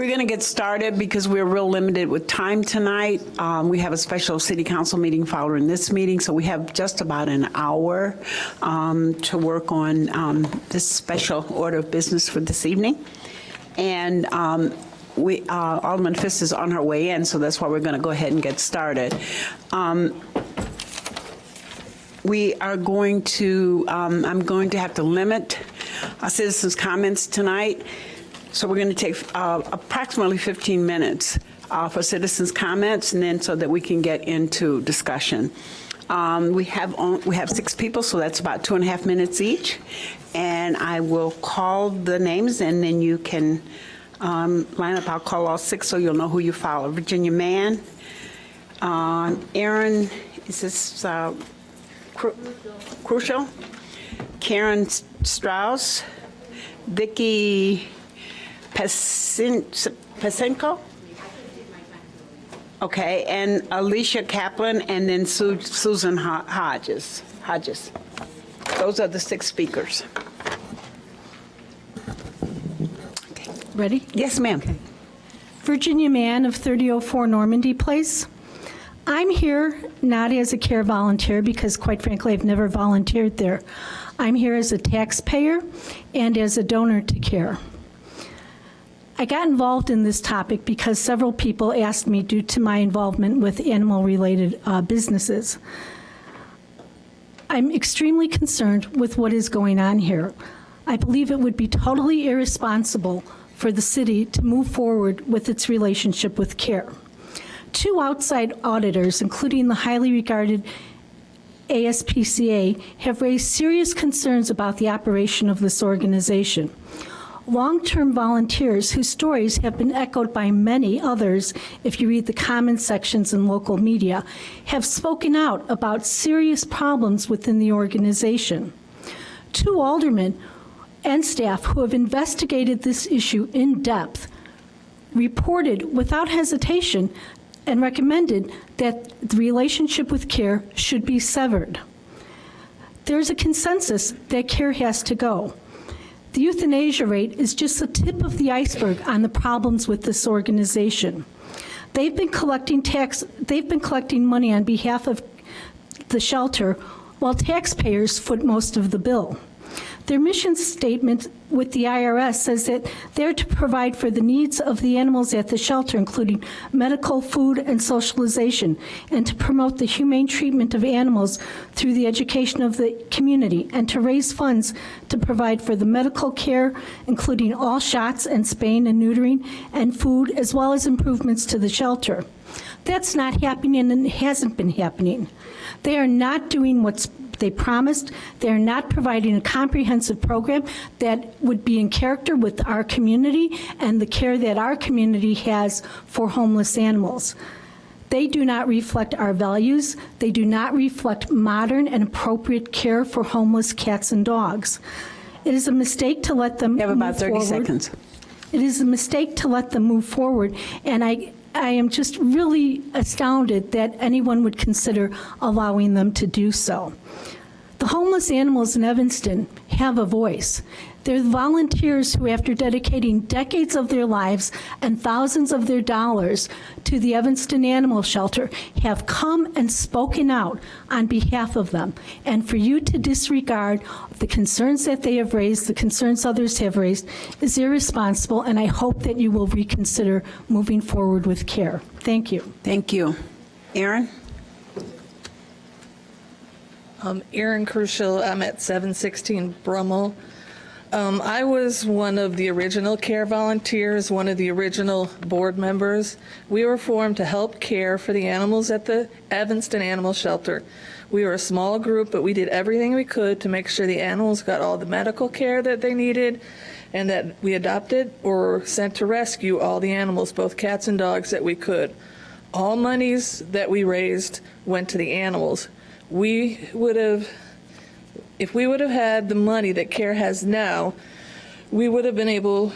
We're going to get started because we're real limited with time tonight. We have a special city council meeting following this meeting, so we have just about an hour to work on this special order of business for this evening. And Alderman Fisk is on her way in, so that's why we're going to go ahead and get started. We are going to, I'm going to have to limit citizens' comments tonight. So we're going to take approximately 15 minutes for citizens' comments, and then so that we can get into discussion. We have 6 people, so that's about 2.5 minutes each. And I will call the names, and then you can line up. I'll call all 6 so you'll know who you follow. Virginia Mann, Aaron, is this Crucial? Karen Strauss, Vicki Pasenko? Okay, and Alicia Kaplan, and then Susan Hodges. Those are the 6 speakers. Okay. Ready? Yes, ma'am. Okay. Virginia Mann of 3004 Normandy Place. I'm here not as a CARE volunteer because, quite frankly, I've never volunteered there. I'm here as a taxpayer and as a donor to CARE. I got involved in this topic because several people asked me due to my involvement with animal-related businesses. I'm extremely concerned with what is going on here. I believe it would be totally irresponsible for the city to move forward with its relationship with CARE. 2 outside auditors, including the highly regarded ASPCA, have raised serious concerns about the operation of this organization. Long-term volunteers whose stories have been echoed by many others, if you read the comment sections in local media, have spoken out about serious problems within the organization. 2 aldermen and staff who have investigated this issue in depth reported without hesitation and recommended that the relationship with CARE should be severed. There's a consensus that CARE has to go. The euthanasia rate is just the tip of the iceberg on the problems with this organization. They've been collecting money on behalf of the shelter while taxpayers foot most of the bill. Their mission statement with the IRS says that they're to provide for the needs of the animals at the shelter, including medical, food, and socialization, and to promote the humane treatment of animals through the education of the community, and to raise funds to provide for the medical care, including all shots and spaying and neutering, and food, as well as improvements to the shelter. That's not happening, and it hasn't been happening. They are not doing what they promised. They're not providing a comprehensive program that would be in character with our community and the care that our community has for homeless animals. They do not reflect our values. They do not reflect modern and appropriate care for homeless cats and dogs. It is a mistake to let them move forward. You have about 30 seconds. It is a mistake to let them move forward, and I am just really astounded that anyone would consider allowing them to do so. The homeless animals in Evanston have a voice. They're volunteers who, after dedicating decades of their lives and thousands of their dollars to the Evanston Animal Shelter, have come and spoken out on behalf of them. And for you to disregard the concerns that they have raised, the concerns others have raised, is irresponsible, and I hope that you will reconsider moving forward with CARE. Thank you. Thank you. Aaron? Erin Crucial, I'm at 716 Brummel. I was one of the original CARE volunteers, one of the original board members. We were formed to help care for the animals at the Evanston Animal Shelter. We were a small group, but we did everything we could to make sure the animals got all the medical care that they needed, and that we adopted or sent to rescue all the animals, both cats and dogs, that we could. All monies that we raised went to the animals. If we would have had the money that CARE has now, we would have been able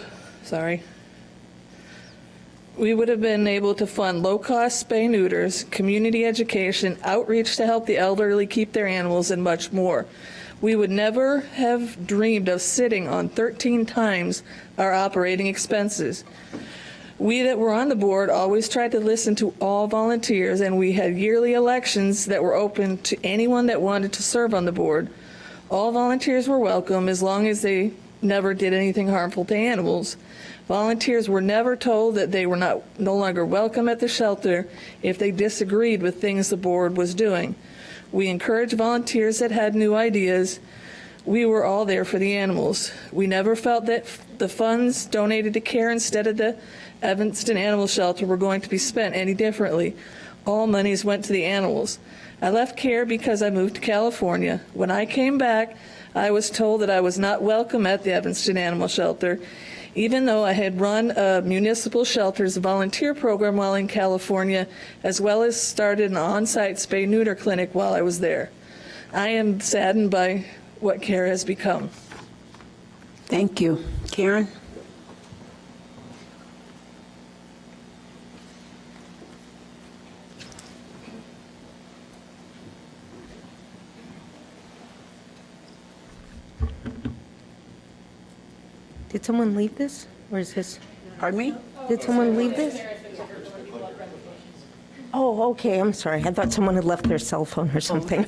to fund low-cost spay-neuters, community education, outreach to help the elderly keep their animals, and much more. We would never have dreamed of sitting on 13 times our operating expenses. We that were on the board always tried to listen to all volunteers, and we had yearly elections that were open to anyone that wanted to serve on the board. All volunteers were welcome as long as they never did anything harmful to animals. Volunteers were never told that they were no longer welcome at the shelter if they disagreed with things the board was doing. We encouraged volunteers that had new ideas. We were all there for the animals. We never felt that the funds donated to CARE instead of the Evanston Animal Shelter were going to be spent any differently. All monies went to the animals. I left CARE because I moved to California. When I came back, I was told that I was not welcome at the Evanston Animal Shelter, even though I had run a municipal shelter's volunteer program while in California, as well as started an on-site spay-neuter clinic while I was there. I am saddened by what CARE has become. Thank you. Karen? Did someone leave this, or is this? Pardon me? Did someone leave this? Oh, okay, I'm sorry. I thought someone had left their cell phone or something.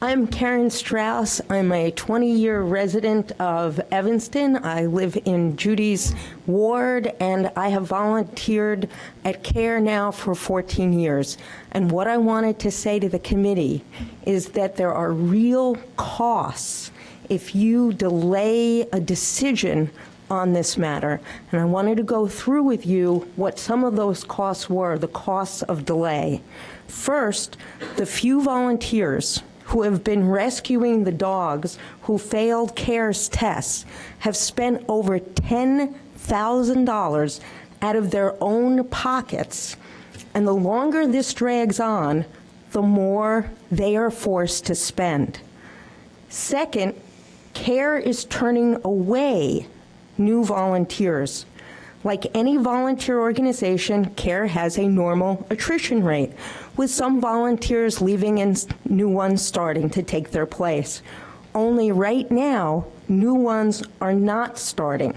I'm Karen Strauss. I'm a 20-year resident of Evanston. I live in Judy's ward, and I have volunteered at CARE now for 14 years. And what I wanted to say to the committee is that there are real costs if you delay a decision on this matter. And I wanted to go through with you what some of those costs were, the costs of delay. First, the few volunteers who have been rescuing the dogs who failed CARE's tests have spent over $10,000 out of their own pockets. And the longer this drags on, the more they are forced to spend. Second, CARE is turning away new volunteers. Like any volunteer organization, CARE has a normal attrition rate, with some volunteers leaving and new ones starting to take their place. Only right now, new ones are not starting.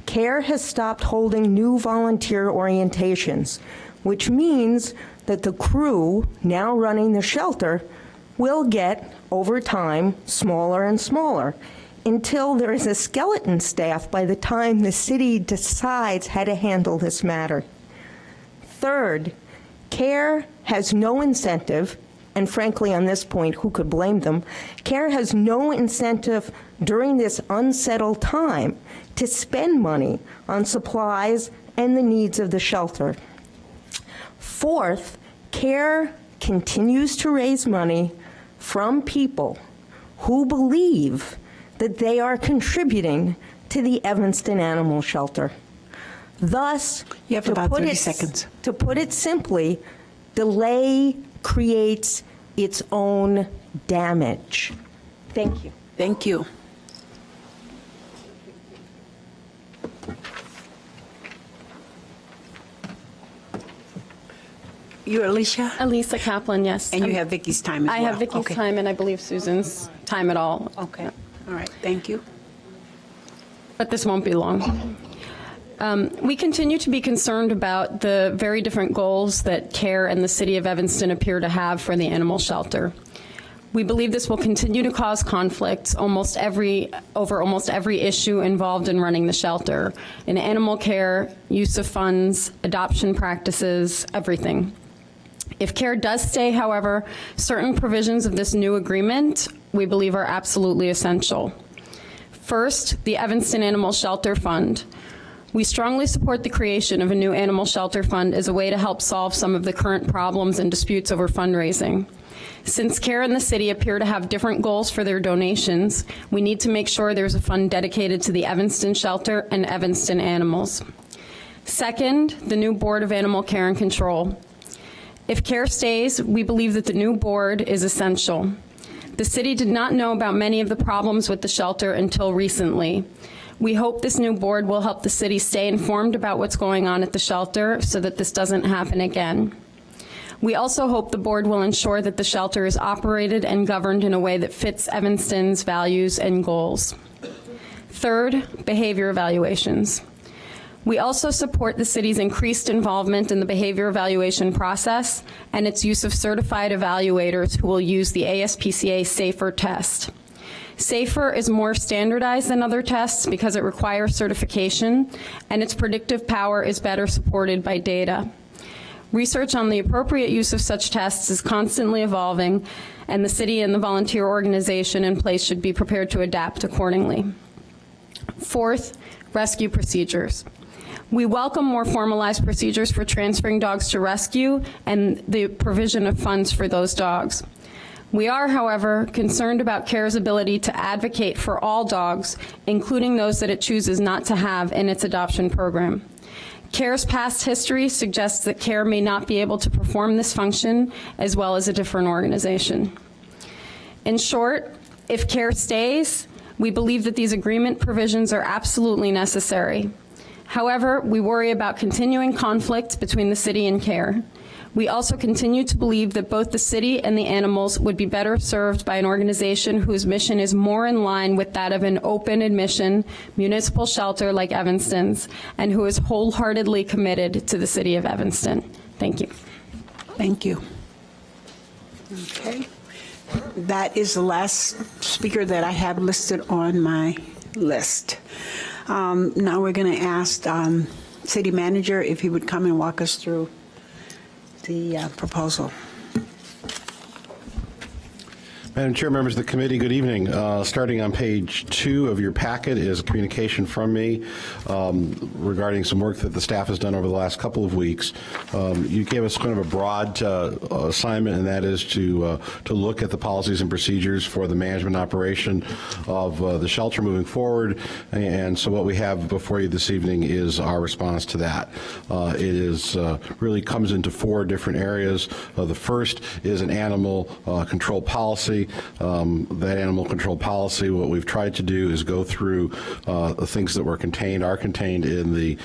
CARE has stopped holding new volunteer orientations, which means that the crew now running the shelter will get, over time, smaller and smaller, until there is a skeleton staff by the time the city decides how to handle this matter. Third, CARE has no incentive, and frankly on this point, who could blame them? CARE has no incentive during this unsettled time to spend money on supplies and the needs of the shelter. Fourth, CARE continues to raise money from people who believe that they are contributing to the Evanston Animal Shelter. Thus, You have about 30 seconds. To put it simply, delay creates its own damage. Thank you. Thank you. You, Alicia? Elisa Kaplan, yes. And you have Vicky's time as well? I have Vicky's Okay. time, and I believe Susan's time at all. Okay, all right, thank you. But this won't be long. We continue to be concerned about the very different goals that CARE and the City of Evanston appear to have for the animal shelter. We believe this will continue to cause conflicts over almost every issue involved in running the shelter, in animal care, use of funds, adoption practices, everything. If CARE does stay, however, certain provisions of this new agreement we believe are absolutely essential. First, the Evanston Animal Shelter Fund. We strongly support the creation of a new animal shelter fund as a way to help solve some of the current problems and disputes over fundraising. Since CARE and the city appear to have different goals for their donations, we need to make sure there's a fund dedicated to the Evanston Shelter and Evanston animals. Second, the new Board of Animal Care and Control. If CARE stays, we believe that the new board is essential. The city did not know about many of the problems with the shelter until recently. We hope this new board will help the city stay informed about what's going on at the shelter so that this doesn't happen again. We also hope the board will ensure that the shelter is operated and governed in a way that fits Evanston's values and goals. Third, behavior evaluations. We also support the city's increased involvement in the behavior evaluation process and its use of certified evaluators who will use the ASPCA SAFER test. SAFER is more standardized than other tests because it requires certification, and its predictive power is better supported by data. Research on the appropriate use of such tests is constantly evolving, and the city and the volunteer organization in place should be prepared to adapt accordingly. Fourth, rescue procedures. We welcome more formalized procedures for transferring dogs to rescue and the provision of funds for those dogs. We are, however, concerned about CARE's ability to advocate for all dogs, including those that it chooses not to have in its adoption program. CARE's past history suggests that CARE may not be able to perform this function as well as a different organization. In short, if CARE stays, we believe that these agreement provisions are absolutely necessary. However, we worry about continuing conflict between the city and CARE. We also continue to believe that both the city and the animals would be better served by an organization whose mission is more in line with that of an open admission municipal shelter like Evanston's, and who is wholeheartedly committed to the city of Evanston. Thank you. Thank you. Okay. That is the last speaker that I have listed on my list. Now we're going to ask City Manager if he would come and walk us through the proposal. Madam Chair, members of the committee, good evening. Starting on page 2 of your packet is a communication from me regarding some work that the staff has done over the last couple of weeks. You gave us kind of a broad assignment, and that is to look at the policies and procedures for the management operation of the shelter moving forward. And so what we have before you this evening is our response to that. It is really comes into 4 different areas. The first is an animal control policy. That animal control policy, what we've tried to do is go through the things that are contained in the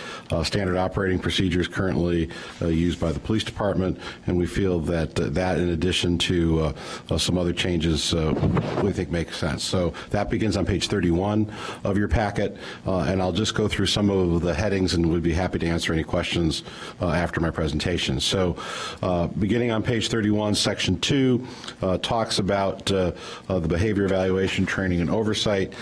standard operating procedures currently used by the police department, and we feel that that, in addition to some other changes, we think makes sense. So that begins on page 31 of your packet, and I'll just go through some of the headings and would be happy to answer any questions after my presentation. So beginning on page 31, section 2 talks about the behavior evaluation, training, and oversight,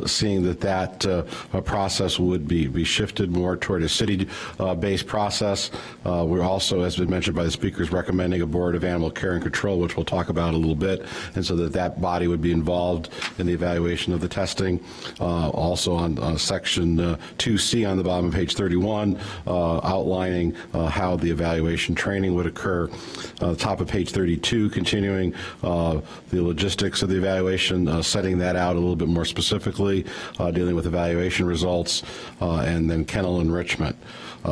seeing that process would be shifted more toward a city-based process. We're also, as has been mentioned by the speakers, recommending a board of animal care and control, which we'll talk about a little bit, and so that body would be involved in the evaluation of the testing. Also on section 2C on the bottom of page 31, outlining how the evaluation training would occur. Top of page 32, continuing the logistics of the evaluation, setting that out a little bit more specifically, dealing with evaluation results, and then kennel enrichment.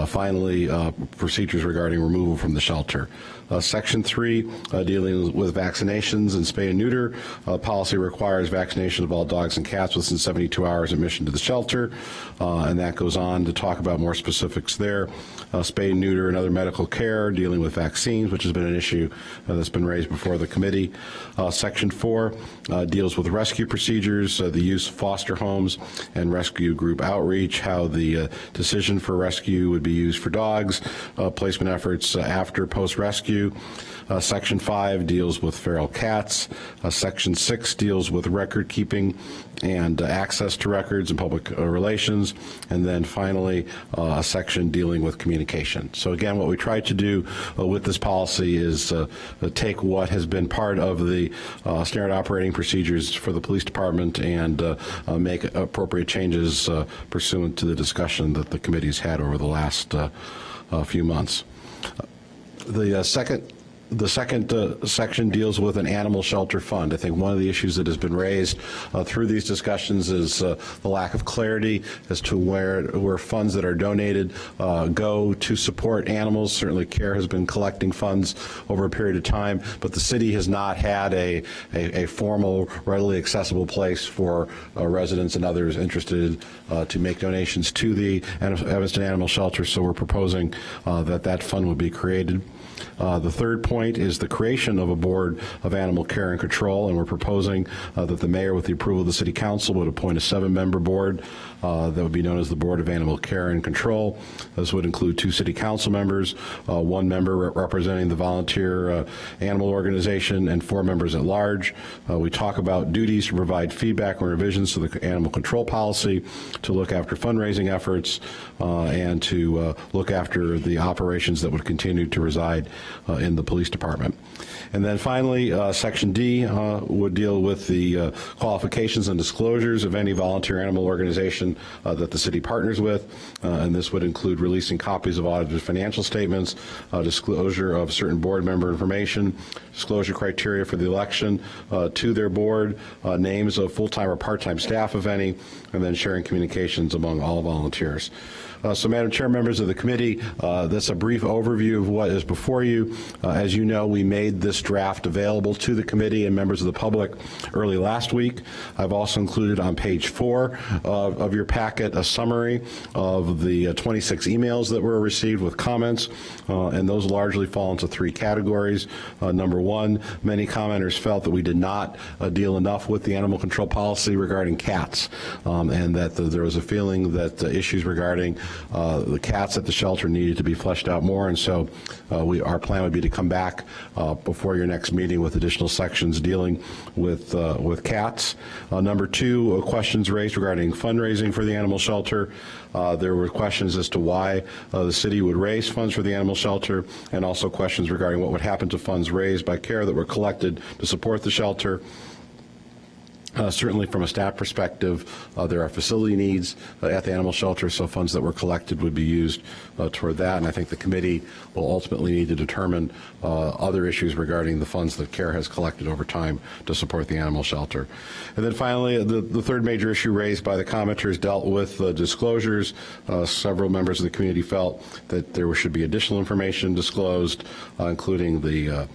Finally, procedures regarding removal from the shelter. Section 3, dealing with vaccinations and spay and neuter. Policy requires vaccination of all dogs and cats within 72 hours admission to the shelter, and that goes on to talk about more specifics there. Spay and neuter and other medical care, dealing with vaccines, which has been an issue that's been raised before the committee. Section 4 deals with rescue procedures, the use of foster homes and rescue group outreach, how the decision for rescue would be used for dogs, placement efforts after post-rescue. Section 5 deals with feral cats. Section 6 deals with record keeping and access to records and public relations. And then finally, a section dealing with communication. So again, what we tried to do with this policy is take what has been part of the standard operating procedures for the police department and make appropriate changes pursuant to the discussion that the committee's had over the last few months. The second section deals with an animal shelter fund. I think one of the issues that has been raised through these discussions is the lack of clarity as to where funds that are donated go to support animals. Certainly CARE has been collecting funds over a period of time, but the city has not had a formal, readily accessible place for residents and others interested to make donations to the Evanston Animal Shelter, so we're proposing that fund would be created. The third point is the creation of a board of animal care and control, and we're proposing that the mayor, with the approval of the city council, would appoint a 7-member board that would be known as the Board of Animal Care and Control. This would include 2 city council members, 1 member representing the volunteer animal organization, and 4 members at large. We talk about duties to provide feedback and revisions to the animal control policy, to look after fundraising efforts, and to look after the operations that would continue to reside in the police department. And then finally, Section D would deal with the qualifications and disclosures of any volunteer animal organization that the city partners with, and this would include releasing copies of audited financial statements, disclosure of certain board member information, disclosure criteria for the election to their board, names of full-time or part-time staff, if any, and then sharing communications among all volunteers. So, Madam Chair, members of the committee, that's a brief overview of what is before you. As you know, we made this draft available to the committee and members of the public early last week. I've also included on page 4 of your packet a summary of the 26 emails that were received with comments, and those largely fall into 3 categories. Number 1, many commenters felt that we did not deal enough with the animal control policy regarding cats, and that there was a feeling that issues regarding the cats at the shelter needed to be fleshed out more, and so our plan would be to come back before your next meeting with additional sections dealing with cats. Number 2, questions raised regarding fundraising for the animal shelter. There were questions as to why the city would raise funds for the animal shelter, and also questions regarding what would happen to funds raised by CARE that were collected to support the shelter. Certainly from a staff perspective, there are facility needs at the animal shelter, so funds that were collected would be used toward that, and I think the committee will ultimately need to determine other issues regarding the funds that CARE has collected over time to support the animal shelter. And then finally, the third major issue raised by the commenters dealt with disclosures. Several members of the community felt that there should be additional information disclosed, including the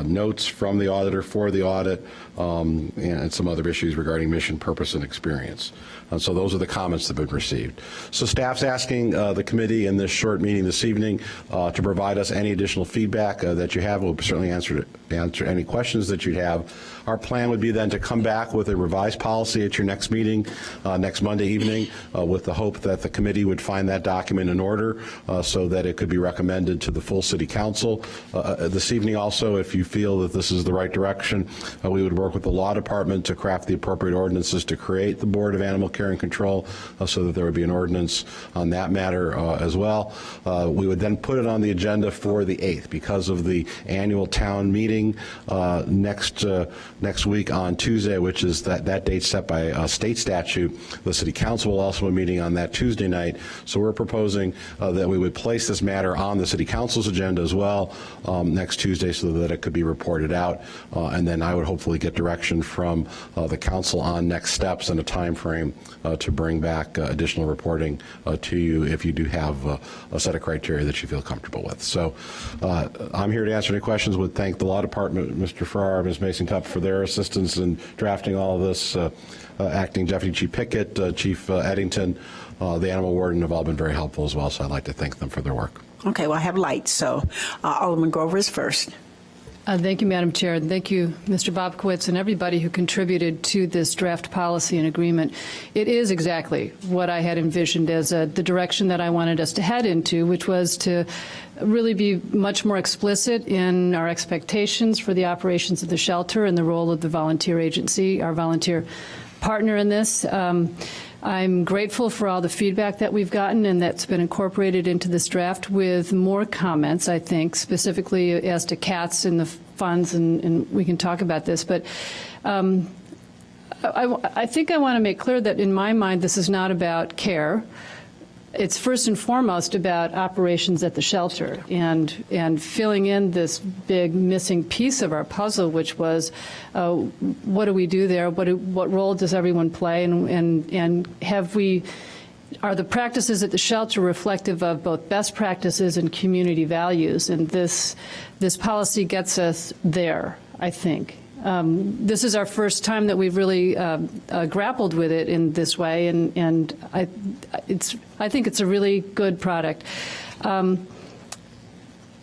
notes from the auditor for the audit, and some other issues regarding mission, purpose, and experience. And so those are the comments that have been received. So staff's asking the committee in this short meeting this evening to provide us any additional feedback that you have. We'll certainly answer any questions that you'd have. Our plan would be then to come back with a revised policy at your next meeting next Monday evening, with the hope that the committee would find that document in order so that it could be recommended to the full city council. This evening also, if you feel that this is the right direction, we would work with the law department to craft the appropriate ordinances to create the Board of Animal Care and Control, so that there would be an ordinance on that matter as well. We would then put it on the agenda for the 8th because of the annual town meeting next week on Tuesday, which is that date set by state statute. The city council will also be meeting on that Tuesday night, so we're proposing that we would place this matter on the city council's agenda as well next Tuesday, so that it could be reported out, and then I would hopefully get direction from the council on next steps and a time frame to bring back additional reporting to you if you do have a set of criteria that you feel comfortable with. So I'm here to answer any questions. Would thank the law department, Mr. Farrar, Ms. Mason-Cup, for their assistance in drafting all of this. Acting Deputy Chief Pickett, Chief Eddington, the animal warden have all been very helpful as well, so I'd like to thank them for their work. Okay, well, I have lights, so Alderman Grover is first. Thank you, Madam Chair. And thank you, Mr. Bobkowitz, and everybody who contributed to this draft policy and agreement. It is exactly what I had envisioned as the direction that I wanted us to head into, which was to really be much more explicit in our expectations for the operations of the shelter and the role of the volunteer agency, our volunteer partner in this. I'm grateful for all the feedback that we've gotten and that's been incorporated into this draft, with more comments, I think, specifically as to cats and the funds, and we can talk about this. But I think I want to make clear that in my mind this is not about CARE. It's first and foremost about operations at the shelter and filling in this big missing piece of our puzzle, which was what do we do there? What role does everyone play? And are the practices at the shelter reflective of both best practices and community values? And this policy gets us there, I think. This is our first time that we've really grappled with it in this way, and I think it's a really good product.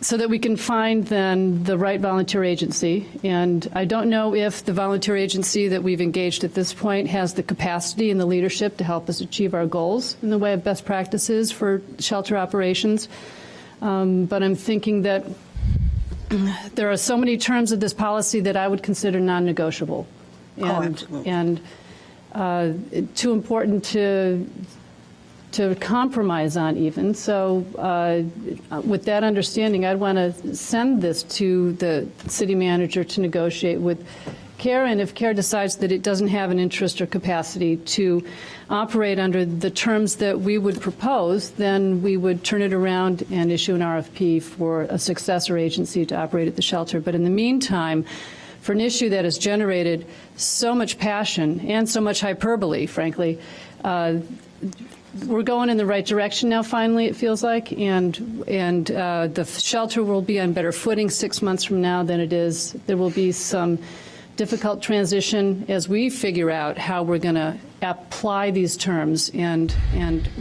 so that we can find then the right volunteer agency. And I don't know if the volunteer agency that we've engaged at this point has the capacity and the leadership to help us achieve our goals in the way of best practices for shelter operations. But I'm thinking that there are so many terms of this policy that I would consider non-negotiable. Absolutely. And too important to compromise on even. So with that understanding, I'd want to send this to the city manager to negotiate with CARE, and if CARE decides that it doesn't have an interest or capacity to operate under the terms that we would propose, then we would turn it around and issue an RFP for a successor agency to operate at the shelter. But in the meantime, for an issue that has generated so much passion and so much hyperbole, frankly, we're going in the right direction now, finally, it feels like, and the shelter will be on better footing 6 months from now than it is. There will be some difficult transition as we figure out how we're going to apply these terms and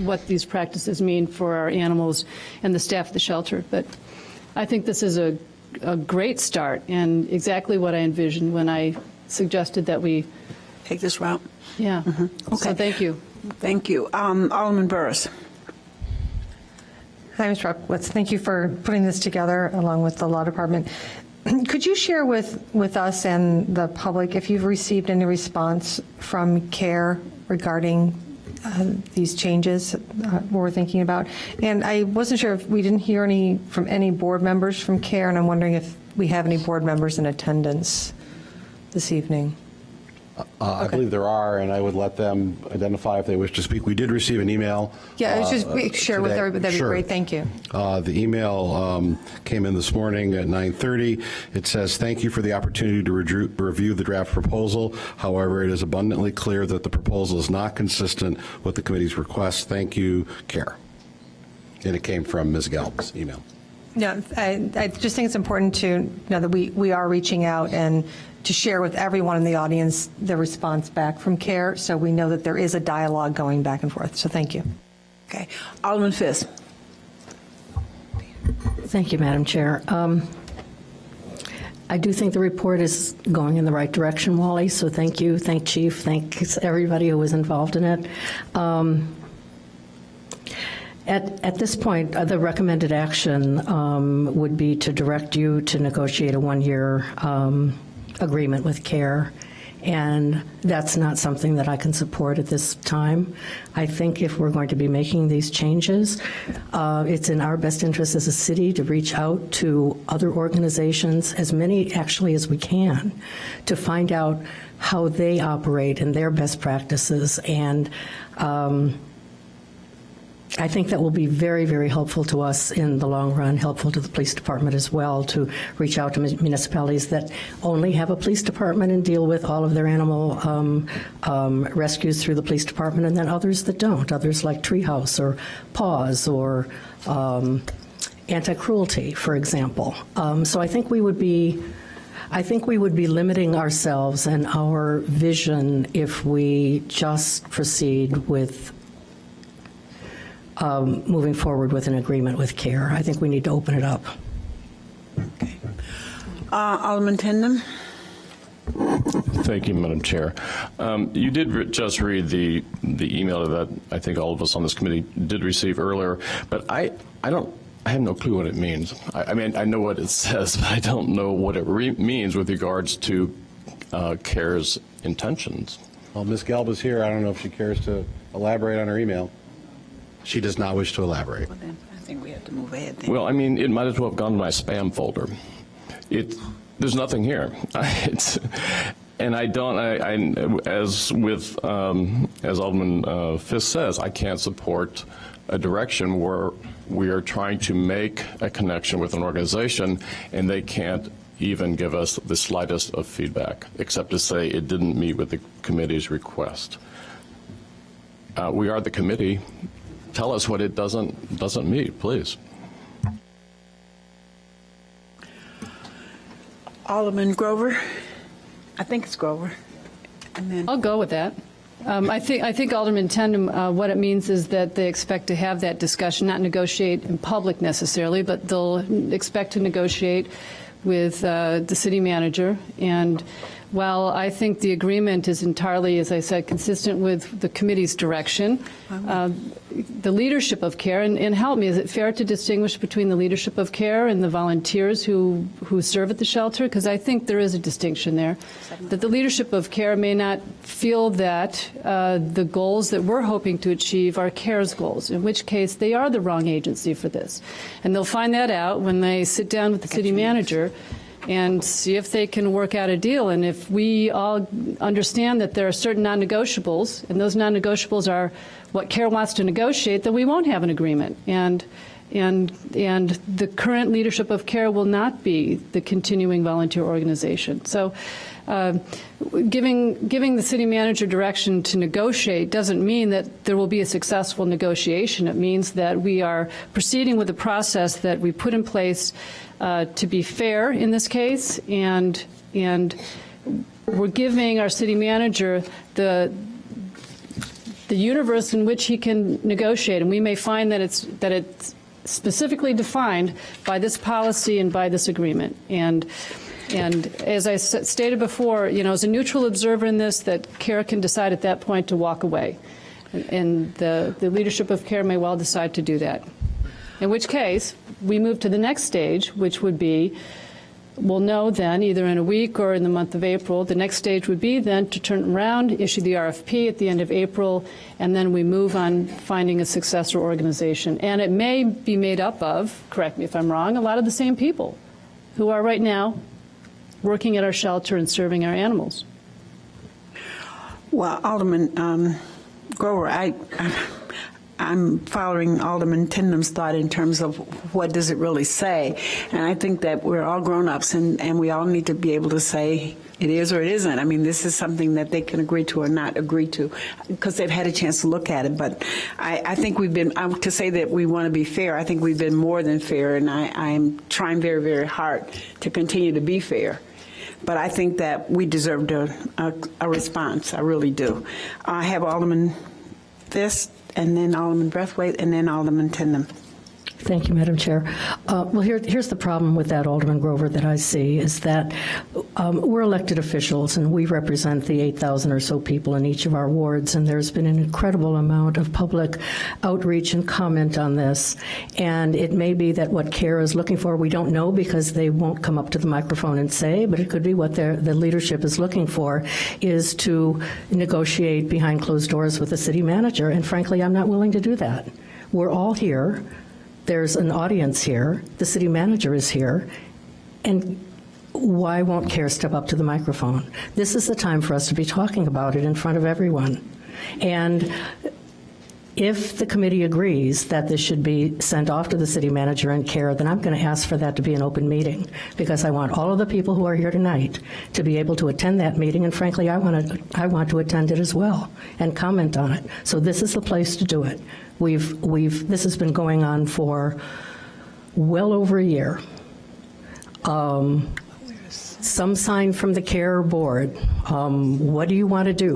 what these practices mean for our animals and the staff at the shelter. But I think this is a great start and exactly what I envisioned when I suggested that we, Take this route. yeah. Okay. So thank you. Thank you. Alderman Burris. Hi, Ms. Rockowitz. Thank you for putting this together along with the Law Department. Could you share with us and the public if you've received any response from CARE regarding these changes we're thinking about? And I wasn't sure if we didn't hear any from any board members from CARE, and I'm wondering if we have any board members in attendance this evening. I believe there are, and I would let them identify if they wish to speak. We did receive an email. Yeah, I was just share with today. everybody. That'd Sure. be great. Thank you. The email came in this morning at 9:30. It says, "Thank you for the opportunity to review the draft proposal. However, it is abundantly clear that the proposal is not consistent with the committee's request. Thank you, CARE." And it came from Ms. Gelb's email. No, I just think it's important to know that we are reaching out and to share with everyone in the audience the response back from CARE, so we know that there is a dialogue going back and forth. So thank you. Okay. Alderman Fisk. Thank you, Madam Chair. I do think the report is going in the right direction, Wally, so thank you. Thank Chief. Thanks everybody who was involved in it. At this point, the recommended action would be to direct you to negotiate a one-year agreement with CARE, and that's not something that I can support at this time. I think if we're going to be making these changes, it's in our best interest as a city to reach out to other organizations, as many actually as we can, to find out how they operate and their best practices. And I think that will be very, very helpful to us in the long run, helpful to the police department as well, to reach out to municipalities that only have a police department and deal with all of their animal rescues through the police department, and then others that don't, others like Treehouse or PAWS or Anti-Cruelty, for example. So I think we would be limiting ourselves and our vision if we just proceed with moving forward with an agreement with CARE. I think we need to open it up. Okay. Alderman Tindem. Thank you, Madam Chair. You did just read the email that I think all of us on this committee did receive earlier, but I have no clue what it means. I mean, I know what it says, but I don't know what it means with regards to CARE's intentions. Well, Ms. Gelb is here. I don't know if she cares to elaborate on her email. She does not wish to elaborate. Well, then I think we have to move ahead then. Well, I mean, it might as well have gone to my spam folder. There's nothing here. And I don't, as Alderman Fisk says, I can't support a direction where we are trying to make a connection with an organization and they can't even give us the slightest of feedback, except to say it didn't meet with the committee's request. We are the committee. Tell us what it doesn't meet, please. Alderman Grover. I think it's Grover. And then I'll go with that. I think Alderman Tandem, what it means is that they expect to have that discussion, not negotiate in public necessarily, but they'll expect to negotiate with the city manager. And while I think the agreement is entirely, as I said, consistent with the committee's direction, the leadership of CARE, and help me, is it fair to distinguish between the leadership of CARE and the volunteers who serve at the shelter? Because I think there is a distinction there, that the leadership of CARE may not feel that the goals that we're hoping to achieve are CARE's goals, in which case they are the wrong agency for this. And they'll find that out when they sit down with the city manager and see if they can work out a deal. And if we all understand that there are certain non-negotiables, and those non-negotiables are what CARE wants to negotiate, then we won't have an agreement. And the current leadership of CARE will not be the continuing volunteer organization. So giving the city manager direction to negotiate doesn't mean that there will be a successful negotiation. It means that we are proceeding with the process that we put in place to be fair in this case, and we're giving our city manager the universe in which he can negotiate. And we may find that it's specifically defined by this policy and by this agreement. And as I stated before, as a neutral observer in this, that CARE can decide at that point to walk away. And the leadership of CARE may well decide to do that. In which case, we move to the next stage, which would be, we'll know then, either in a week or in the month of April, the next stage would be then to turn around, issue the RFP at the end of April, and then we move on finding a successor organization. And it may be made up of, correct me if I'm wrong, a lot of the same people who are right now working at our shelter and serving our animals. Well, Alderman Grover, I'm following Alderman Tindem's thought in terms of what does it really say. And I think that we're all grown-ups and we all need to be able to say it is or it isn't. I mean, this is something that they can agree to or not agree to because they've had a chance to look at it. But I think we've been, to say that we want to be fair, I think we've been more than fair, and I'm trying very, very hard to continue to be fair. But I think that we deserved a response. I really do. I have Alderman Fisk, and then Alderman Brathwaite, and then Alderman Tindem. Thank you, Madam Chair. Well, here's the problem with that, Alderman Grover, that I see, is that we're elected officials, and we represent the 8,000 or so people in each of our wards, and there's been an incredible amount of public outreach and comment on this. And it may be that what CARE is looking for, we don't know because they won't come up to the microphone and say, but it could be what the leadership is looking for is to negotiate behind closed doors with the city manager. And frankly, I'm not willing to do that. We're all here. There's an audience here, the city manager is here, and why won't CARE step up to the microphone? This is the time for us to be talking about it in front of everyone. And if the committee agrees that this should be sent off to the city manager and CARE, then I'm going to ask for that to be an open meeting, because I want all of the people who are here tonight to be able to attend that meeting, and frankly, I want to attend it as well and comment on it. So this is the place to do it. This has been going on for well over a year. Some sign from the CARE board. What do you want to do?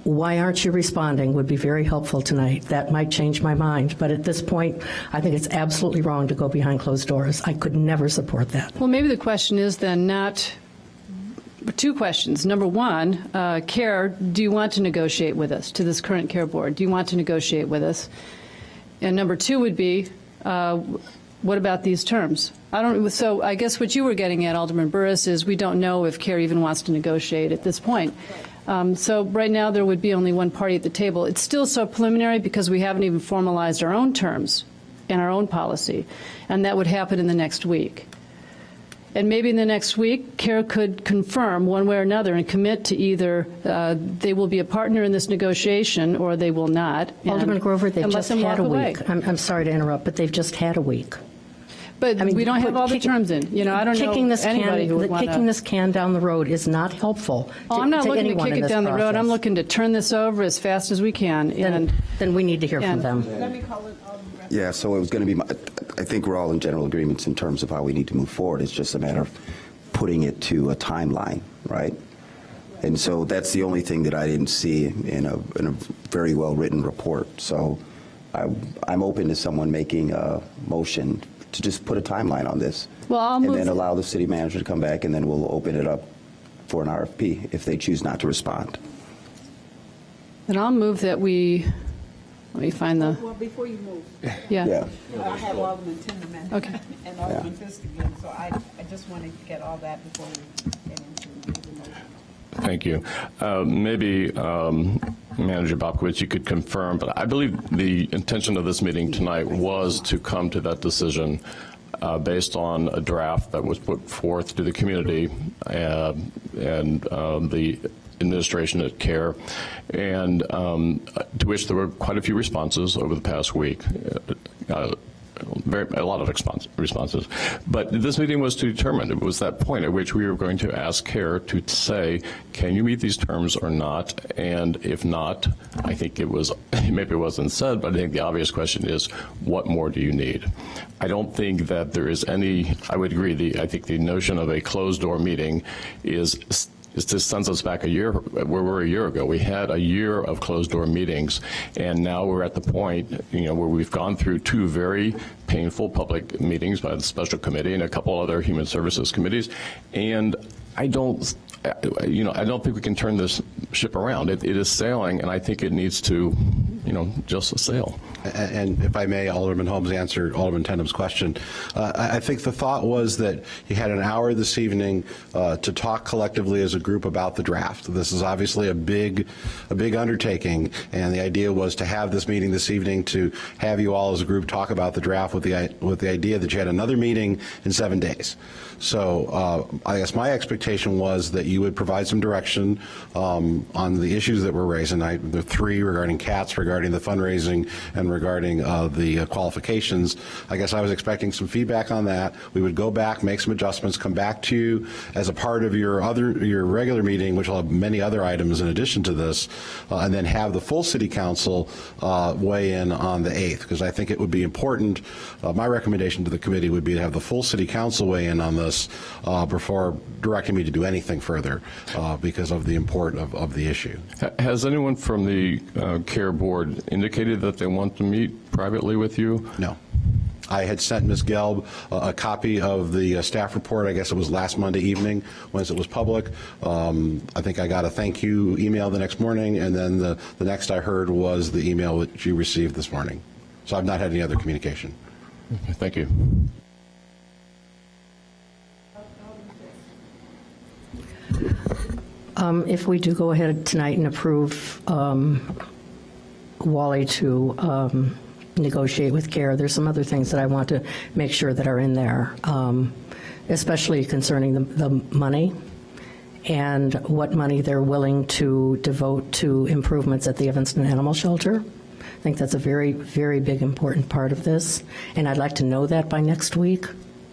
Why aren't you responding would be very helpful tonight. That might change my mind, but at this point, I think it's absolutely wrong to go behind closed doors. I could never support that. Well, maybe the question is then not. Two questions. Number one, CARE, do you want to negotiate with us, to this current CARE board? Do you want to negotiate with us? And number two would be, what about these terms? So I guess what you were getting at, Alderman Burris, is we don't know if CARE even wants to negotiate at this point. So right now there would be only one party at the table. It's still so preliminary because we haven't even formalized our own terms and our own policy, and that would happen in the next week. And maybe in the next week, CARE could confirm one way or another and commit to either they will be a partner in this negotiation or they will not. Alderman Grover, they've just had a week. I'm sorry to interrupt, but they've just had a week. But I mean, we don't have all the terms in. I don't know anybody who would want to. Kicking this can down the road is not helpful. I'm not looking to kick it down the road. I'm looking to turn this over as fast as we can. Then we need to hear from them. Let me call it Yeah, so it was going to be, I think we're all in general agreements in terms of how we need to move forward. It's just a matter of putting it to a timeline, right? And so that's the only thing that I didn't see in a very well-written report. So I'm open to someone making a motion to just put a timeline on this. Well, I'll and move then it. allow the city manager to come back, and then we'll open it up for an RFP if they choose not to respond. And I'll move that we, let me find the, Well, before you move, yeah. I have Alderman Tinderman. Okay. And Alderman Fisk again, so I just want to get all that before we get into the motion. Thank you. Maybe Manager Bobkowitz, you could confirm, but I believe the intention of this meeting tonight was to come to that decision based on a draft that was put forth to the community and the administration at CARE, and to which there were quite a few responses over the past week. A lot of responses. But this meeting was to determine, it was that point at which we were going to ask CARE to say, can you meet these terms or not? And if not, I think it was, maybe it wasn't said, but I think the obvious question is, what more do you need? I don't think that there is any, I would agree, I think the notion of a closed door meeting is this sends us back a year, where we were a year ago. We had a year of closed-door meetings, and now we're at the point, where we've gone through 2 very painful public meetings by the special committee and a couple other human services committees, and I don't think we can turn this ship around. It is sailing, and I think it needs to, just sail. And if I may, Alderman Holmes answered Alderman Tennum's question. I think the thought was that you had an hour this evening to talk collectively as a group about the draft. This is obviously a big undertaking, and the idea was to have this meeting this evening to have you all as a group talk about the draft with the idea that you had another meeting in 7 days. So I guess my expectation was that you would provide some direction on the issues that were raised tonight. The 3 regarding CATS, regarding the fundraising, and regarding the qualifications. I guess I was expecting some feedback on that. We would go back, make some adjustments, come back to you as a part of your regular meeting, which will have many other items in addition to this, and then have the full City Council weigh in on the 8th, because I think it would be important. My recommendation to the committee would be to have the full City Council weigh in on this before directing me to do anything further because of the import of the issue. Has anyone from the CARE board indicated that they want to meet privately with you? No. I had sent Ms. Gelb a copy of the staff report. I guess it was last Monday evening once it was public. I think I got a thank you email the next morning, and then the next I heard was the email that you received this morning. So I've not had any other communication. Okay, thank you. If we do go ahead tonight and approve Wally to negotiate with CARE, there's some other things that I want to make sure that are in there, especially concerning the money and what money they're willing to devote to improvements at the Evanston Animal Shelter. I think that's a very, very big, important part of this, and I'd like to know that by next week.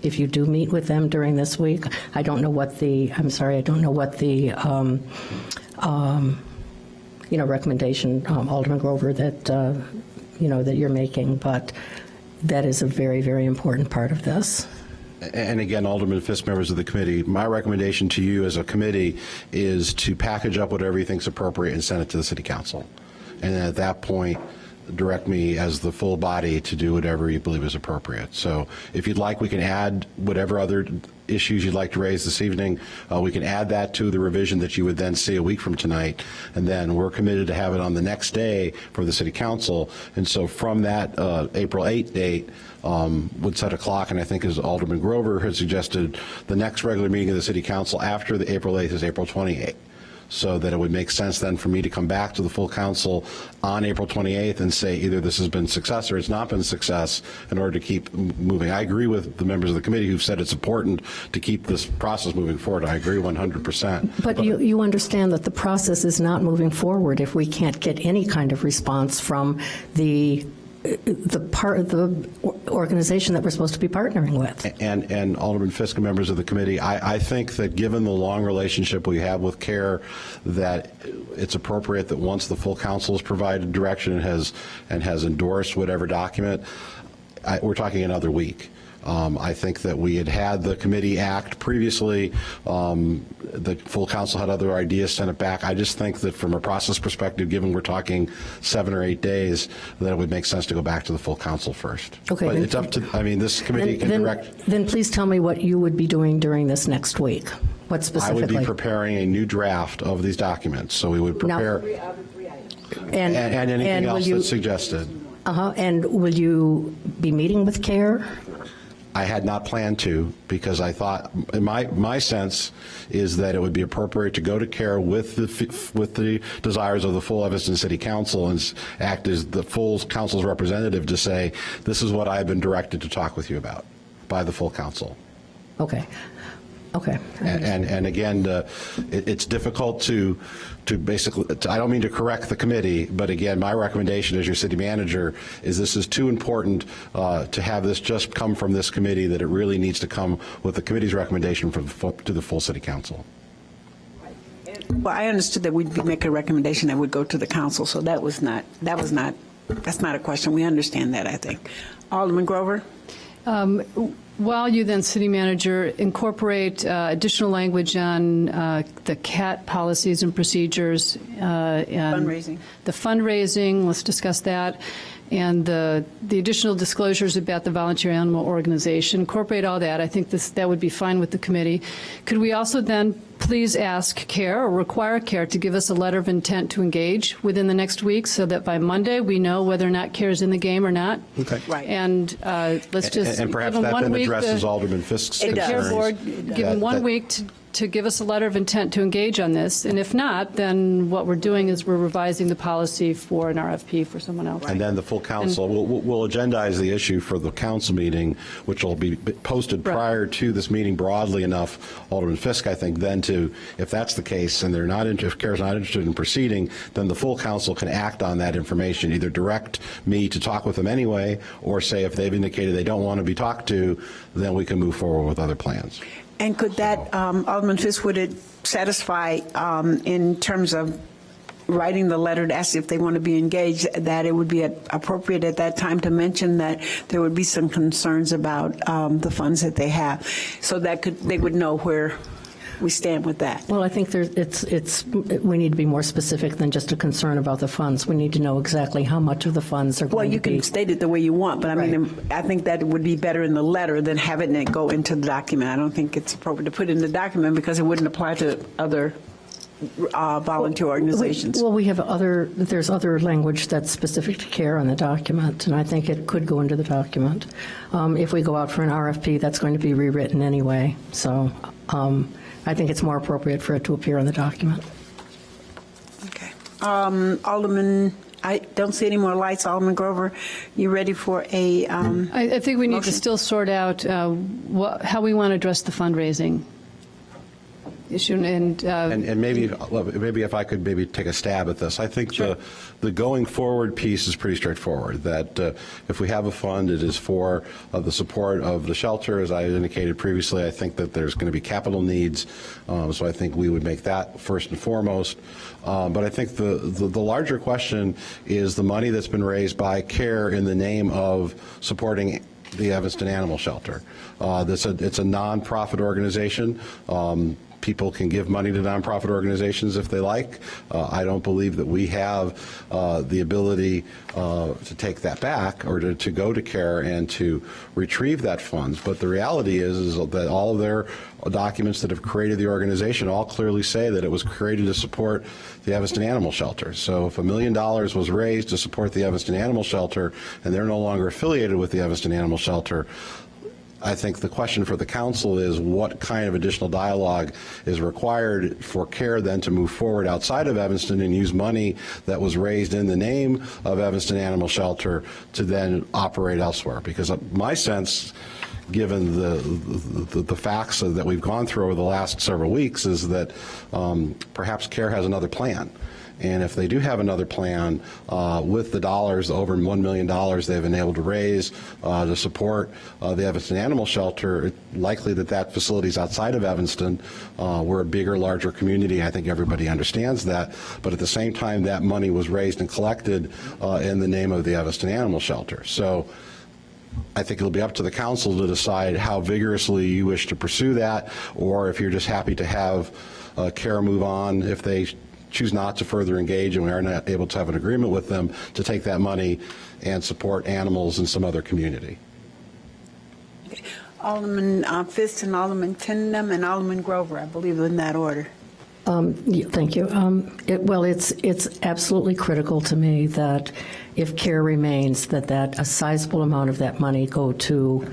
If you do meet with them during this week, I don't know what the recommendation, Alderman Grover, that that you're making, but that is a very, very important part of this. And again, Alderman Fisk, members of the committee, my recommendation to you as a committee is to package up whatever you think is appropriate and send it to the City Council. And at that point, direct me as the full body to do whatever you believe is appropriate. So if you'd like, we can add whatever other issues you'd like to raise this evening. We can add that to the revision that you would then see a week from tonight. And then we're committed to have it on the next day for the City Council. And so from that April 8th date, would set a clock, and I think as Alderman Grover has suggested, the next regular meeting of the City Council after the April 8th is April 28th. So that it would make sense then for me to come back to the full council on April 28th and say either this has been success or it's not been success in order to keep moving. I agree with the members of the committee who've said it's important to keep this process moving forward. I agree 100%. But you understand that the process is not moving forward if we can't get any kind of response from the organization that we're supposed to be partnering with. And Alderman Fisk and members of the committee, I think that given the long relationship we have with CARE, that it's appropriate that once the full council has provided direction and has endorsed whatever document, we're talking another week. I think that we had the committee act previously. The full council had other ideas, sent it back. I just think that from a process perspective, given we're talking 7 or 8 days, that it would make sense to go back to the full council first. Okay, But then- it's up to, I mean, this committee can direct. Then please tell me what you would be doing during this next week. What I specifically? would be preparing a new draft of these documents, so we would Now- prepare, and anything will else you- that's suggested. And will you be meeting with CARE? I had not planned to, because I thought, my sense is that it would be appropriate to go to CARE with the desires of the full Evanston City Council and act as the full council's representative to say, this is what I've been directed to talk with you about by the full council. Okay. Okay. And again, it's difficult to basically, I don't mean to correct the committee, but again, my recommendation as your city manager is this is too important to have this just come from this committee, that it really needs to come with the committee's recommendation to the full city council. Well, I understood that we'd make a recommendation that would go to the council, so that's not a question. We understand that, I think. Alderman Grover? While you then, city manager, incorporate additional language on the CAT policies and procedures. And Fundraising. The fundraising, let's discuss that. And the additional disclosures about the volunteer animal organization, incorporate all that. I think that would be fine with the committee. Could we also then please ask CARE or require CARE to give us a letter of intent to engage within the next week, so that by Monday we know whether or not CARE is in the game or not? Okay. Right. And let's just And perhaps give them that 1 then week. addresses Alderman Fisk's The CARE concerns. board, give them 1 week to give us a letter of intent to engage on this. And if not, then what we're doing is we're revising the policy for an RFP for someone else. And then the full council, we'll agendize the issue for the council meeting, which will be posted Right. prior to this meeting broadly enough, Alderman Fisk, I think, then to, if that's the case, and if CARE's not interested in proceeding, then the full council can act on that information, either direct me to talk with them anyway, or say if they've indicated they don't want to be talked to, then we can move forward with other plans. And could that, Alderman Fisk, would it satisfy in terms of writing the letter to ask if they want to be engaged, that it would be appropriate at that time to mention that there would be some concerns about the funds that they have, so that they would know where we stand with that? Well, I think we need to be more specific than just a concern about the funds. We need to know exactly how much of the funds are Well, going you to be. can state it the way you want, but I mean, I think that it would be better in the letter than having it go into the document. I don't think it's appropriate to put it in the document because it wouldn't apply to other volunteer organizations. Well, there's other language that's specific to CARE on the document, and I think it could go into the document. If we go out for an RFP, that's going to be rewritten anyway. So I think it's more appropriate for it to appear on the document. Okay. Alderman, I don't see any more lights. Alderman Grover, you ready for a I think we need motion? to still sort out how we want to address the fundraising issue. And maybe if I could maybe take a stab at this. I think the going forward piece is pretty straightforward, that if we have a fund, it is for the support of the shelter. As I indicated previously, I think that there's going to be capital needs, so I think we would make that first and foremost. But I think the larger question is the money that's been raised by CARE in the name of supporting the Evanston Animal Shelter. It's a nonprofit organization. People can give money to nonprofit organizations if they like. I don't believe that we have the ability to take that back or to go to CARE and to retrieve that funds. But the reality is that all of their documents that have created the organization all clearly say that it was created to support the Evanston Animal Shelter. So if $1 million was raised to support the Evanston Animal Shelter and they're no longer affiliated with the Evanston Animal Shelter, I think the question for the council is what kind of additional dialogue is required for CARE then to move forward outside of Evanston and use money that was raised in the name of Evanston Animal Shelter to then operate elsewhere. Because my sense, given the facts that we've gone through over the last several weeks, is that perhaps CARE has another plan. And if they do have another plan with the dollars, over $1 million they've been able to raise to support the Evanston Animal Shelter, it's likely that facility is outside of Evanston. We're a bigger, larger community. I think everybody understands that. But at the same time, that money was raised and collected in the name of the Evanston Animal Shelter. So I think it'll be up to the council to decide how vigorously you wish to pursue that, or if you're just happy to have CARE move on if they choose not to further engage and we are not able to have an agreement with them to take that money and support animals in some other community. Alderman Fisk and Alderman Tindem and Alderman Grover, I believe in that order. Yeah, thank you. It's absolutely critical to me that if CARE remains, that a sizable amount of that money go to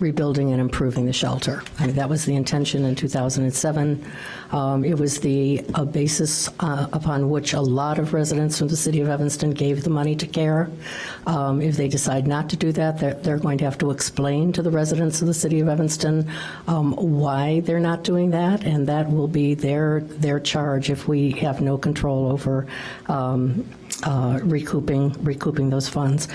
rebuilding and improving the shelter. I mean, that was the intention in 2007. It was the basis upon which a lot of residents from the city of Evanston gave the money to CARE. If they decide not to do that, they're going to have to explain to the residents of the city of Evanston why they're not doing that, and that will be their charge if we have no control over recouping those funds.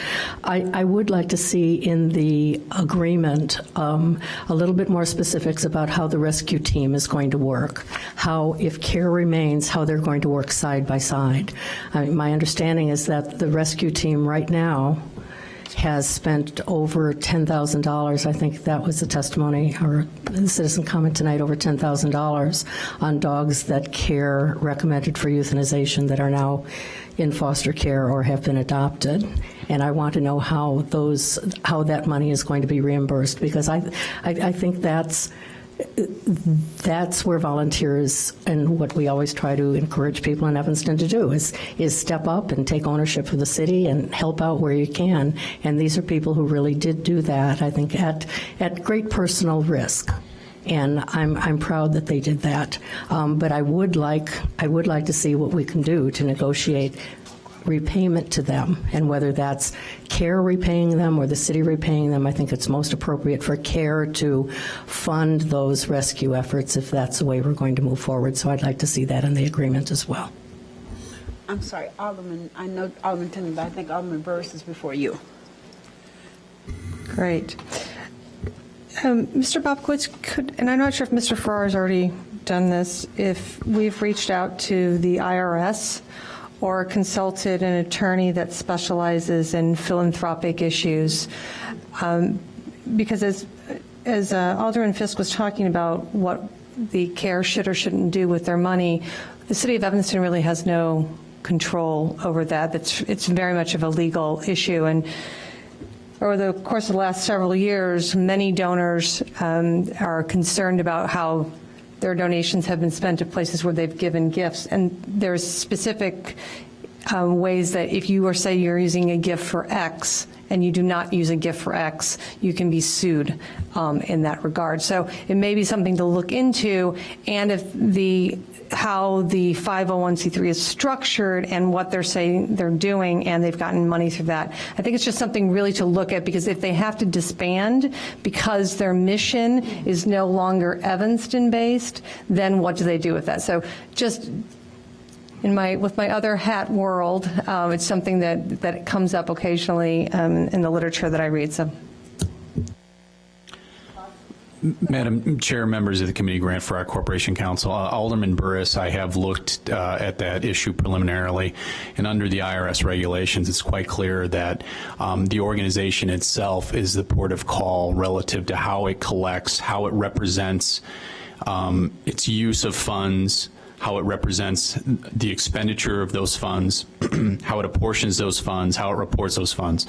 I would like to see in the agreement a little bit more specifics about how the rescue team is going to work, how, if CARE remains, how they're going to work side by side. My understanding is that the rescue team right now has spent over $10,000. I think that was the testimony or the citizen comment tonight, over $10,000 on dogs that CARE recommended for euthanization that are now in foster care or have been adopted. And I want to know how that money is going to be reimbursed, because I think that's where volunteers, and what we always try to encourage people in Evanston to do, is step up and take ownership for the city and help out where you can. And these are people who really did do that, I think, at great personal risk. And I'm proud that they did that. But I would like to see what we can do to negotiate repayment to them, and whether that's CARE repaying them or the city repaying them. I think it's most appropriate for CARE to fund those rescue efforts if that's the way we're going to move forward. So I'd like to see that in the agreement as well. I'm sorry, Alderman, I know Alderman Tindem, but I think Alderman Burris is before you. Great. Mr. Bobkowitz, and I'm not sure if Mr. Farrar has already done this, if we've reached out to the IRS or consulted an attorney that specializes in philanthropic issues, because as Alderman Fisk was talking about what the CARE should or shouldn't do with their money, the city of Evanston really has no control over that. It's very much of a legal issue. And over the course of the last several years, many donors are concerned about how their donations have been spent to places where they've given gifts. And there's specific ways that if you say you're using a gift for X and you do not use a gift for X, you can be sued in that regard. So it may be something to look into, and if how the 501c3 is structured and what they're saying they're doing, and they've gotten money through that. I think it's just something really to look at, because if they have to disband because their mission is no longer Evanston-based, then what do they do with that? So just with my other hat world, it's something that comes up occasionally in the literature that I read. So. Madam Chair, members of the committee, Grant Farrar, Corporation Counsel. Alderman Burris, I have looked at that issue preliminarily, and under the IRS regulations, it's quite clear that the organization itself is the port of call relative to how it collects, how it represents its use of funds, how it represents the expenditure of those funds, how it apportions those funds, how it reports those funds.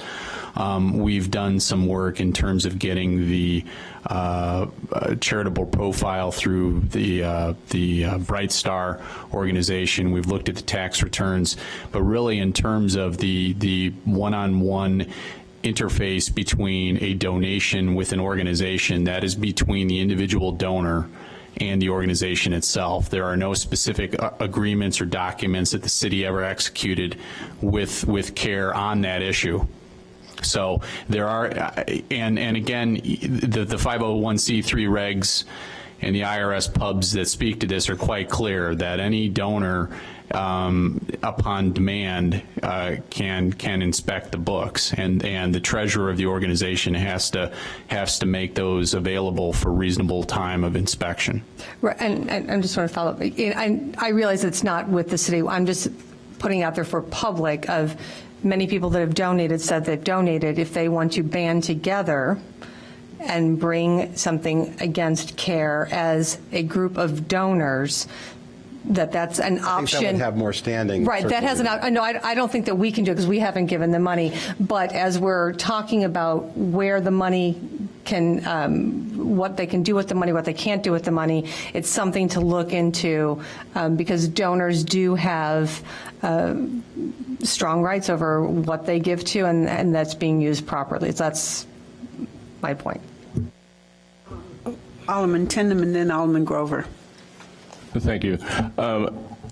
We've done some work in terms of getting the charitable profile through the Bright Star organization. We've looked at the tax returns, but really in terms of the one-on-one interface between a donation with an organization, that is between the individual donor and the organization itself. There are no specific agreements or documents that the city ever executed with CARE on that issue. So there are, and again, the 501c3 regs and the IRS pubs that speak to this are quite clear that any donor upon demand can inspect the books, and the treasurer of the organization has to make those available for reasonable time of inspection. Right, and I just want to follow up. I realize it's not with the city. I'm just putting out there for public of many people that have donated said they've donated, if they want to band together and bring something against CARE as a group of donors, that's an option. I think that would have more standing. Right, that has certainly. no, I don't think that we can do it because we haven't given the money. But as we're talking about where the money can, what they can do with the money, what they can't do with the money, it's something to look into because donors do have strong rights over what they give to, and that's being used properly. So that's my point. Alderman Tindem and then Alderman Grover. Thank you.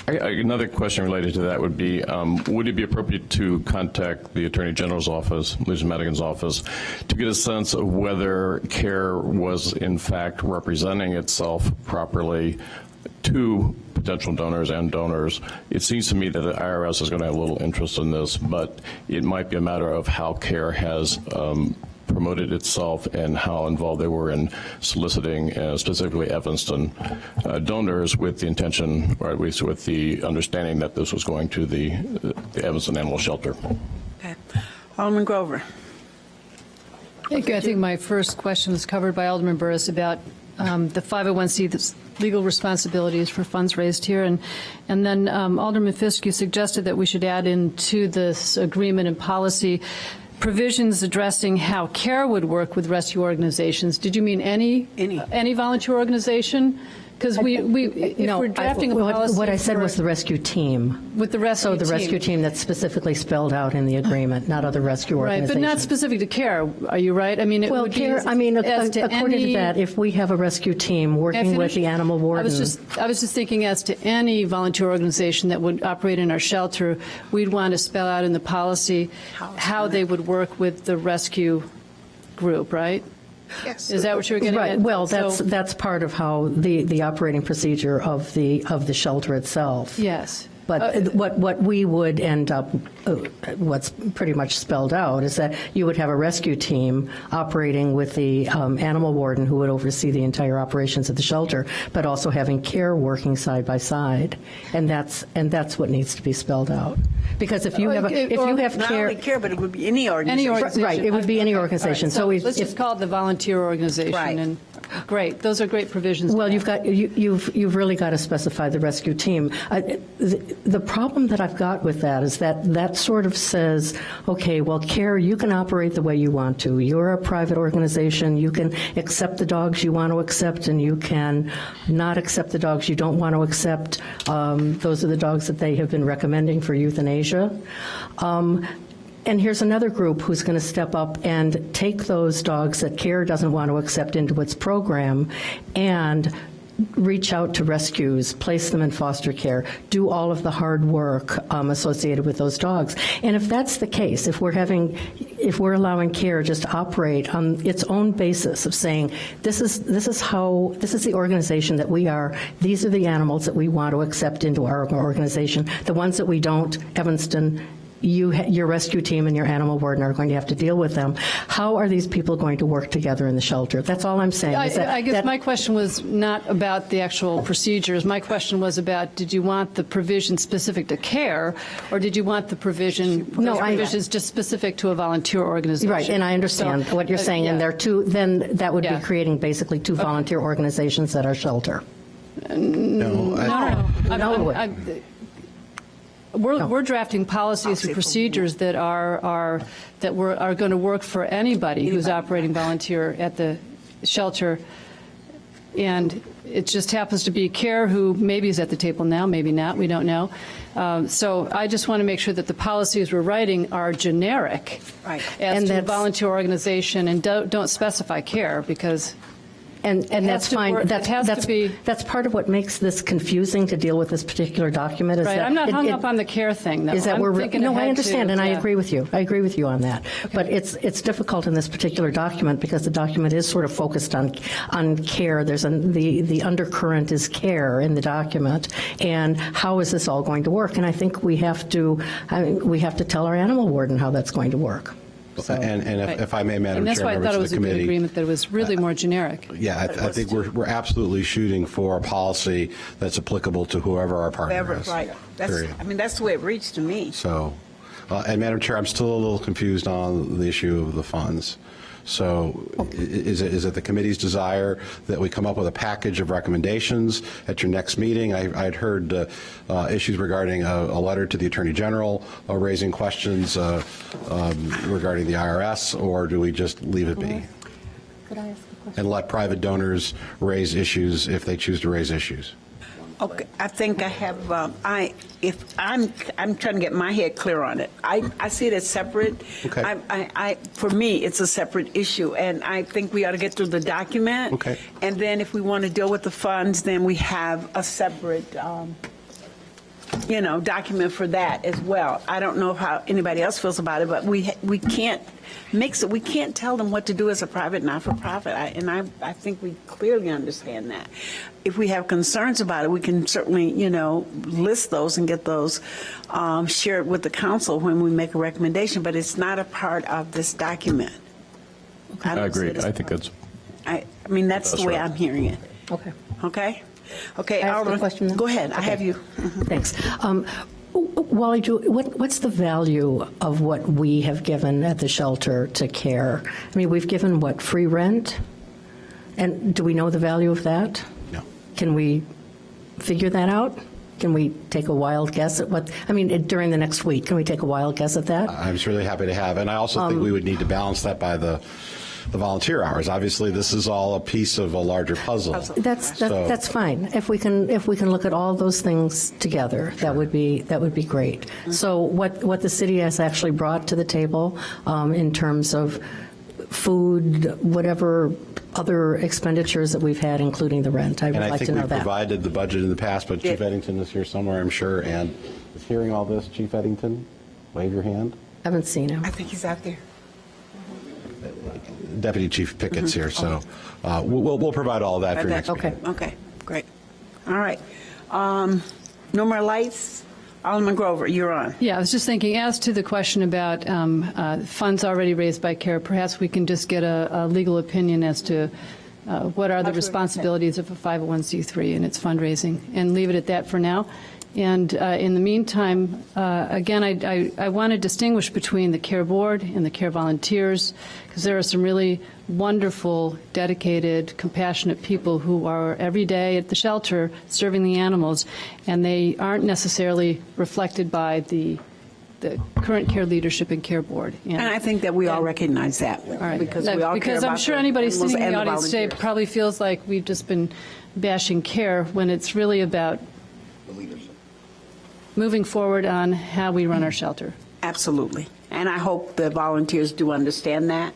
Another question related to that would be, would it be appropriate to contact the Attorney General's office, Lisa Madigan's office, to get a sense of whether CARE was in fact representing itself properly to potential donors and donors? It seems to me that the IRS is going to have a little interest in this, but it might be a matter of how CARE has promoted itself and how involved they were in soliciting specifically Evanston donors with the intention, or at least with the understanding that this was going to the Evanston Animal Shelter. Okay. Alderman Grover. I think my first question was covered by Alderman Burris about the 501c, that's legal responsibilities for funds raised here. And then Alderman Fisk, you suggested that we should add into this agreement and policy provisions addressing how CARE would work with rescue organizations. Did you mean any volunteer organization? Because we're drafting a policy. What I said was the rescue team. With the rescue team. So the rescue team that's specifically spelled out in the agreement, not other rescue Right, organizations. but not specific to CARE. Are you right? I mean, it would CARE, be I mean, as according to that, if we have a rescue team working with the animal warden. I was just thinking as to any volunteer organization that would operate in our shelter, we'd want to spell out in the policy how they would work with the rescue group, right? Yes. Is that what you were getting Right. at? Well, So- that's part of how the operating procedure of the shelter itself. Yes. But what we would end up, what's pretty much spelled out, is that you would have a rescue team operating with the animal warden who would oversee the entire operations of the shelter, but also having CARE working side by side, and that's what needs to be spelled out. Because if you have Not CARE, only CARE, but it would be any organization. Any organization. right, it would be any organization. So let's just call it the volunteer organization. Right. And great, those are great provisions. Well, you've really got to specify the rescue team. The problem that I've got with that is that sort of says, okay, well, CARE, you can operate the way you want to. You're a private organization. You can accept the dogs you want to accept, and you can not accept the dogs you don't want to accept. Those are the dogs that they have been recommending for euthanasia. And here's another group who's going to step up and take those dogs that CARE doesn't want to accept into its program and reach out to rescues, place them in foster care, do all of the hard work associated with those dogs. And if that's the case, if we're allowing CARE just to operate on its own basis of saying, this is the organization that we are, these are the animals that we want to accept into our organization, the ones that we don't, Evanston, your rescue team and your animal warden are going to have to deal with them. How are these people going to work together in the shelter? That's all I'm saying. I guess my question was not about the actual procedures. My question was about, did you want the provision specific to CARE, or did you want the provisions just specific to a volunteer organization? Right, and I understand what you're saying, and then that would be creating basically two volunteer organizations at our shelter. No. We're drafting policies and procedures that are going to work for anybody who's operating volunteer at the shelter, and it just happens to be CARE, who maybe is at the table now, maybe not, we don't know. So I just want to make sure that the policies we're writing are generic as to a volunteer organization, and don't specify CARE, because And that's fine. That's part of what makes this confusing to deal with this particular document. Is right. that I'm not hung up on the CARE thing, though. Is that I understand, and I agree with you. I agree with you on that. Okay. But it's difficult in this particular document because the document is sort of focused on CARE. There's the undercurrent is CARE in the document, and how is this all going to work? And I think we have to tell our animal warden how that's going to work. So. And if I may, Madam Chair, and that's why I thought it was a good agreement that it was really more generic. Yeah, I think we're absolutely shooting for a policy that's applicable to whoever our partner is. Right. That's the way it reads to me. So, And Madam Chair, I'm still a little confused on the issue of the funds. So is it the committee's desire that we come up with a package of recommendations at your next meeting? I'd heard issues regarding a letter to the Attorney General raising questions regarding the IRS, or do we just leave it be? Could I ask a question? And let private donors raise issues if they choose to raise issues? Okay, I think I have, I'm trying to get my head clear on it. I see it as separate. Okay. For me, it's a separate issue, and I think we ought to get through the document. Okay. And then if we want to deal with the funds, then we have a separate, document for that as well. I don't know how anybody else feels about it, but we can't mix it. We can't tell them what to do as a private, not-for-profit. I think we clearly understand that. If we have concerns about it, we can certainly, list those and get those shared with the council when we make a recommendation, but it's not a part of this document. I agree. I think that's that's the way right. I'm hearing it. Okay. Okay? Okay, I ask a Alderman, question now? go ahead. I Okay. have you. Thanks. Wally, what's the value of what we have given at the shelter to CARE? I mean, we've given, free rent? And do we know the value of that? No. Can we figure that out? Can we take a wild guess at during the next week, can we take a wild guess at that? I'm really happy to have, and I also think we would need to balance that by the volunteer hours. Obviously, this is all a piece of a larger puzzle. That's fine. If we can look at all those things together, that would be great. So what the city has actually brought to the table in terms of food, whatever other expenditures that we've had, including the rent, I would And I like think to know we've that. provided the budget in the past, but Chief Eddington is here somewhere, I'm sure, and is hearing all this. Chief Eddington, wave your hand. Haven't seen him. I think he's out there. Deputy Chief Pickett's here, so we'll provide all of that for your next meeting. Okay, great. All right. No more lights? Alderman Grover, you're on. Yeah, I was just thinking, as to the question about funds already raised by CARE, perhaps we can just get a legal opinion as to what are the responsibilities of a 501c3 and its fundraising, and leave it at that for now. And in the meantime, again, I want to distinguish between the CARE Board and the CARE volunteers, because there are some really wonderful, dedicated, compassionate people who are every day at the shelter serving the animals, and they aren't necessarily reflected by the current CARE leadership and CARE Board. And I think that we all recognize that. All right. Because we all care Because about I'm sure the anybody animals sitting in the and audience today volunteers. probably feels like we've just been bashing CARE when it's really about moving forward on how we run our shelter. Absolutely. And I hope the volunteers do understand that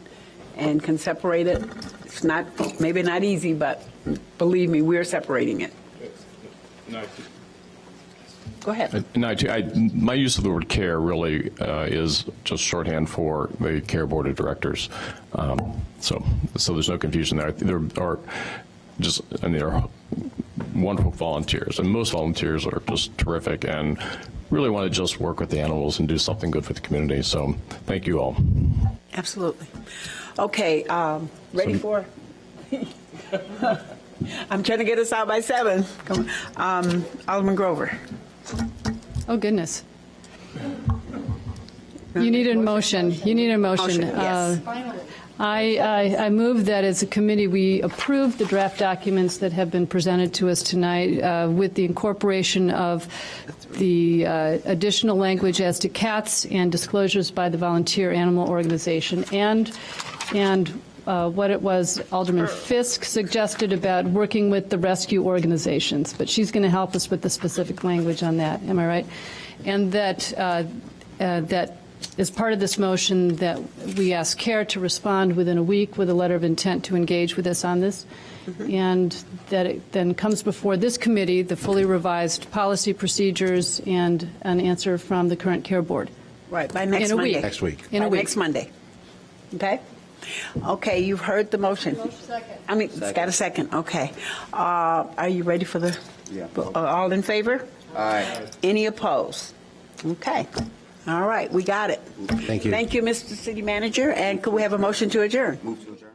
and can separate it. It's maybe not easy, but believe me, we're separating it. Go ahead. My use of the word CARE really is just shorthand for the CARE Board of Directors. So there's no confusion there. There are wonderful volunteers, and most volunteers are just terrific and really want to just work with the animals and do something good for the community. So thank you all. Absolutely. Okay, ready for? I'm trying to get us out by 7. Come on. Alderman Grover. Oh, goodness. You need a motion. You need a motion. Yes. I move that as a committee, we approve the draft documents that have been presented to us tonight with the incorporation of the additional language as to cats and disclosures by the volunteer animal organization and what it was Alderman Fisk suggested about working with the rescue organizations. But she's going to help us with the specific language on that. Am I right? And that as part of this motion, that we ask CARE to respond within a week with a letter of intent to engage with us on this, and that it then comes before this committee, the fully revised policy procedures, and an answer from the current CARE Board. Right, by next In a Monday. week. Next week. In a By week. next Monday. Okay? Okay, you've heard the motion. It's got a second. Okay. Are you ready for the? Yeah. All in favor? Aye. Any opposed? Okay. All right, we got it. Thank you. Thank you, Mr. City Manager. And could we have a motion to adjourn? Move to adjourn.